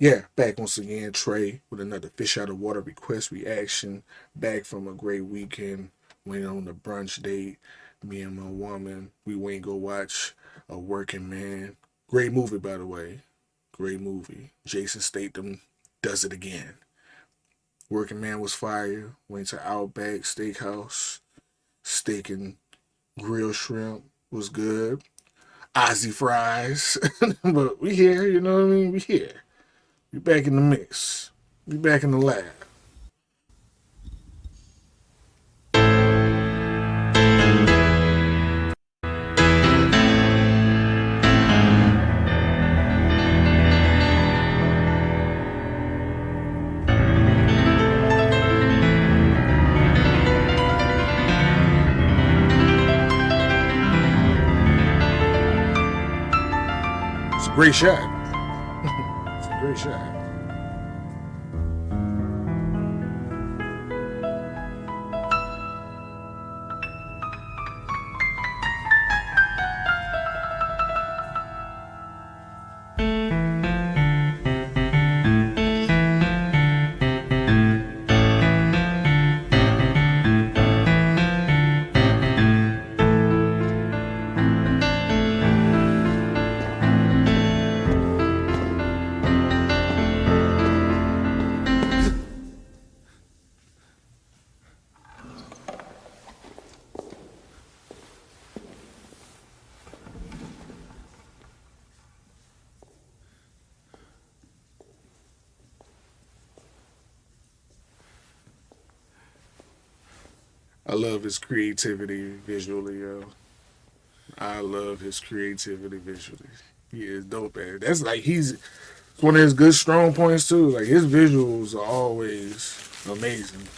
Yeah, back once again, Trey, with another fish out of water request reaction. Back from a great weekend. Went on a brunch date. Me and my woman, we went go watch A Working Man. Great movie, by the way. Great movie. Jason Statham does it again. Working Man was fire. Went to Outback Steakhouse. Steak and grilled shrimp was good. Ozzy fries. But we here, you know what I mean? We here. We back in the mix. We back in the lab. It's a great shot. It's a great shot. I love his creativity visually, yo. I love his creativity visually. He is dope at it. That's like he's one of his good strong points too. Like his visuals are always amazing.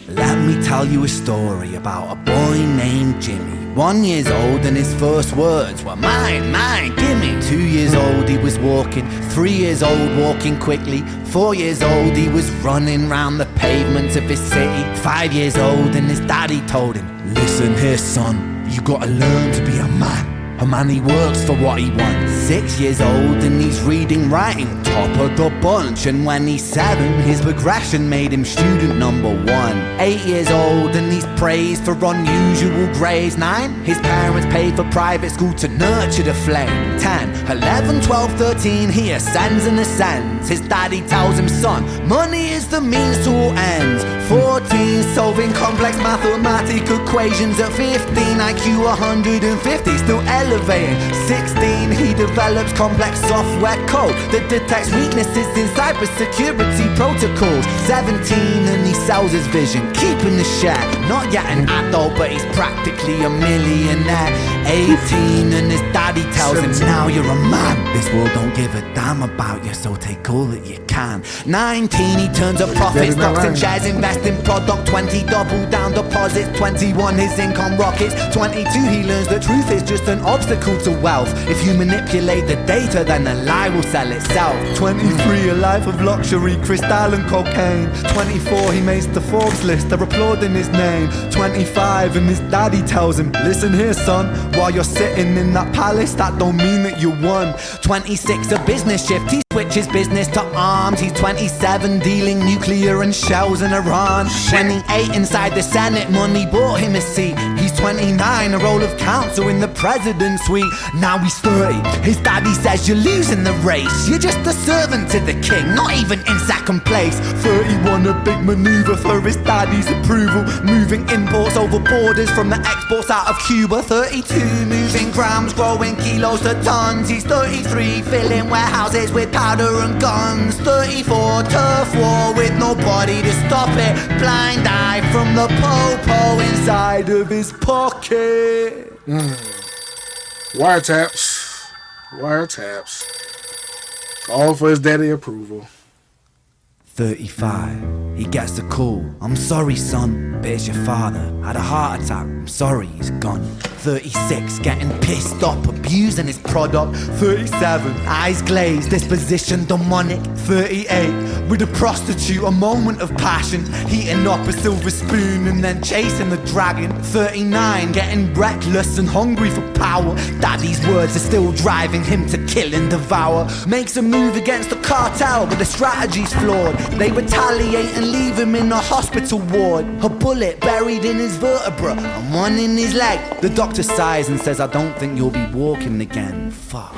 Let me tell you a story about a boy named Jimmy. 1 year old and his first words were mine, mine, gimme. 2 years old he was walking, 3 years old walking quickly. 4 years old he was running round the pavements of his city. 5 years old and his daddy told him, listen here son, you gotta learn to be a man. A man he works for what he wants. 6 years old and he's reading, writing, top of the bunch. And when he's 7, his progression made him student number 1. 8 years old and he's praised for unusual grades. 9, his parents paid for private school to nurture the flame. 10, 11, 12, 13, he ascends and ascends. His daddy tells him, son, money is the means to all ends. 14, solving complex mathematical equations. At 15, IQ 150, still elevating. 16, he develops complex software code that detects weaknesses in cybersecurity protocols. 17, and he sells his vision, keeping the share. Not yet an adult, but he's practically a millionaire. 18, and his daddy tells him, now you're a man. This world don't give a damn about you, so take all that you can. 19, he turns a profit, stocks and shares, invest in product. 20, double down deposits. 21, his income rockets. 22, he learns the truth is just an obstacle to wealth. If you manipulate the data, then the lie will sell itself. 23, a life of luxury, crystal and cocaine. 24, he makes the Forbes list, they're applauding his name. 25, and his daddy tells him, listen here son, while you're sitting in that palace, that don't mean that you won. 26, a business shift, he switches business to arms. He's 27, dealing nuclear and shells in Iran. 28, inside the Senate, money bought him a seat. He's 29, a role of counsel in the president's suite. Now he's 30, his daddy says you're losing the race. You're just a servant to the king, not even in second place. 31, a big maneuver for his daddy's approval, moving imports over borders from the exports out of Cuba. 32, moving grams, growing kilos to tons. He's 33, filling warehouses with powder and guns. 34, turf war with nobody to stop it. Blind eye from the po-po inside of his pocket. Wiretaps. All for his daddy approval. 35, he gets the call. I'm sorry, son, but it's your father. Had a heart attack, I'm sorry, he's gone. 36, getting pissed off, abusing his product. 37, eyes glazed, disposition demonic. 38, with a prostitute, a moment of passion, heating up a silver spoon and then chasing the dragon. 39, getting reckless and hungry for power. Daddy's words are still driving him to kill and devour. Makes a move against the cartel, but the strategy's flawed. They retaliate and leave him in a hospital ward. A bullet buried in his vertebra and one in his leg. The doctor sighs and says, I don't think you'll be walking again. Fuck.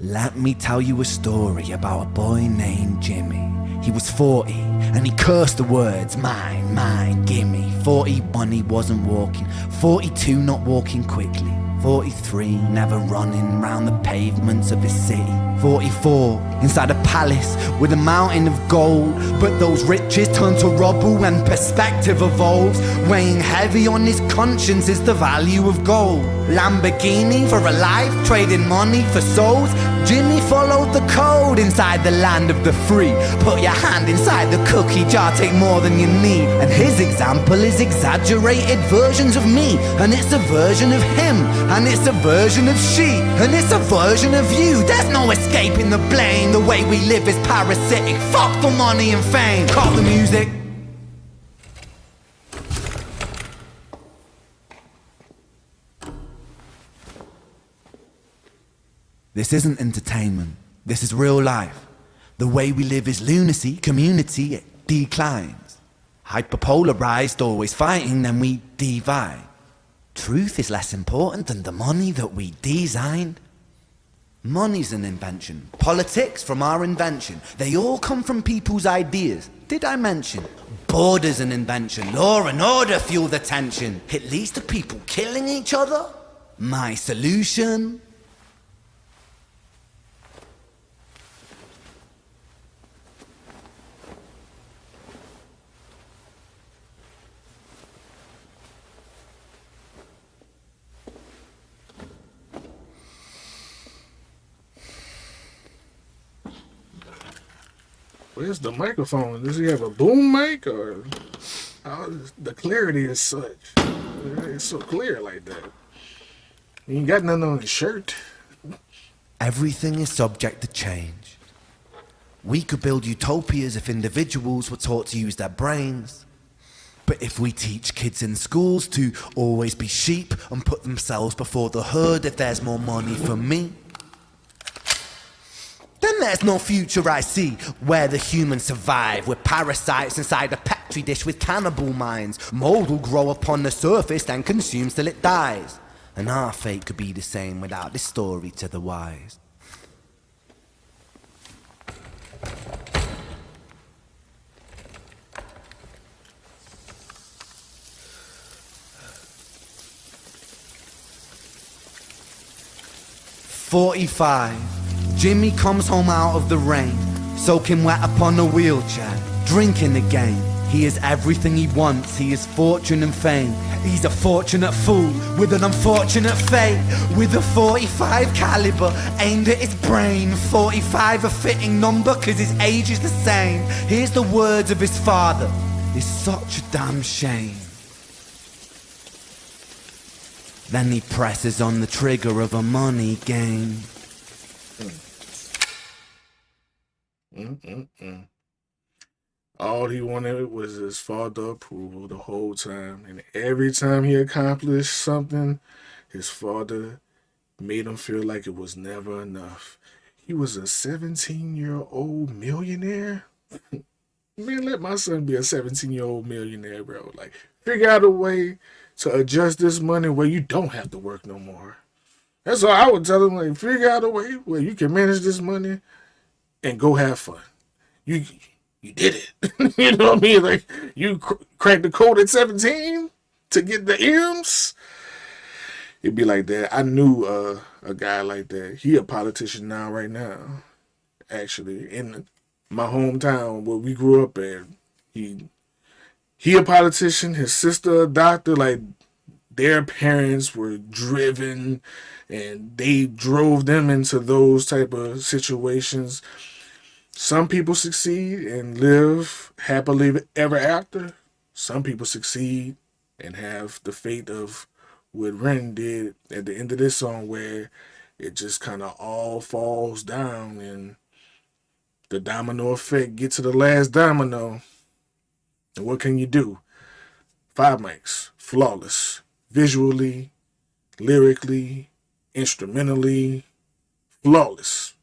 Let me tell you a story about a boy named Jimmy. He was 40 and he cursed the words, mine, mine, gimme. 41, he wasn't walking. 42, not walking quickly. 43, never running round the pavements of his city. 44, inside a palace with a mountain of gold. But those riches turn to rubble when perspective evolves. Weighing heavy on his conscience is the value of gold. Lamborghini for a life, trading money for souls. Jimmy followed the code inside the land of the free. Put your hand inside the cookie jar, take more than you need. And his example is exaggerated versions of me. And it's a version of him, and it's a version of she, and it's a version of you. There's no escaping the blame. The way we live is parasitic. Fuck the money and fame. Cut the music. This isn't entertainment, this is real life. The way we live is lunacy, community, it declines. Hyperpolarized, always fighting, then we divide. Truth is less important than the money that we designed. Money's an invention, politics from our invention. They all come from people's ideas. Did I mention? Border's an invention, law and order fuel the tension. It leads to people killing each other. My solution? Where's the microphone? Does he have a boom mic or the clarity is such? It's so clear like that. He ain't got nothing on his shirt. Everything is subject to change. We could build utopias if individuals were taught to use their brains. But if we teach kids in schools to always be sheep and put themselves before the herd if there's more money for me, then there's no future I see where the humans survive. We're parasites inside a petri dish with cannibal minds. Mold will grow upon the surface and consume till it dies. And our fate could be the same without this story to the wise. "45. Jimmy comes home out of the rain, soaking wet upon a wheelchair, drinking again. He is everything he wants, he is fortune and fame. He's a fortunate fool with an unfortunate fate. With a 45 caliber aimed at his brain. 45 a fitting number cause his age is the same. Here's the words of his father. is such a damn shame. Then he presses on the trigger of a money game. All he wanted was his father approval the whole time. And every time he accomplished something, his father made him feel like it was never enough. He was a 17-year-old millionaire? Man, let my son be a 17-year-old millionaire, bro. Like, figure out a way to adjust this money where you don't have to work no more. That's all I would tell him. Like, figure out a way where you can manage this money and go have fun. You did it. You know what I mean? Like, you cracked the code at 17 to get the M's. It'd be like that. I knew a guy like that. He a politician now, right now. Actually, in my hometown where we grew up at, he a politician. His sister a doctor. Like, their parents were driven, and they drove them into those type of situations. Some people succeed and live happily ever after. Some people succeed and have the fate of what Ren did at the end of this song, where it just kind of all falls down and the domino effect gets to the last domino. And what can you do? 5 mics, flawless, visually, lyrically, instrumentally, flawless.